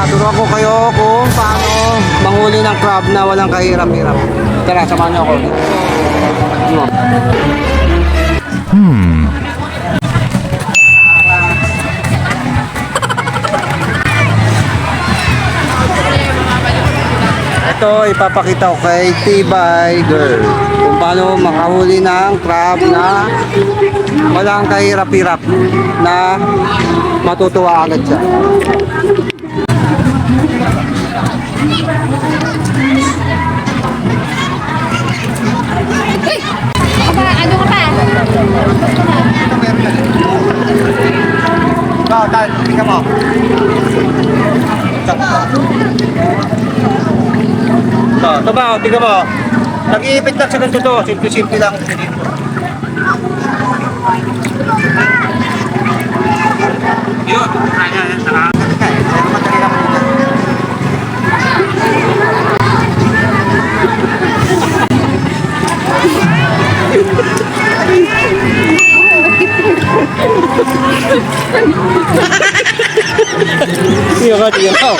Turuan ko kayo kung paano manghuli ng crab na walang kahirap-hirap. Tara, samahan niyo ako. Ito, ipapakita ko kay Tibay Girl kung paano makahuli ng crab na walang kahirap-hirap na matutuwa agad siya. Uy! Ano ka pa? Tal, tingnan mo. Ito ba, tingnan mo. Nag-iipit lang sa ganito to. Simple-simple lang. Yun. Ayan, nakakaganda. Iya ka, tingnan mo.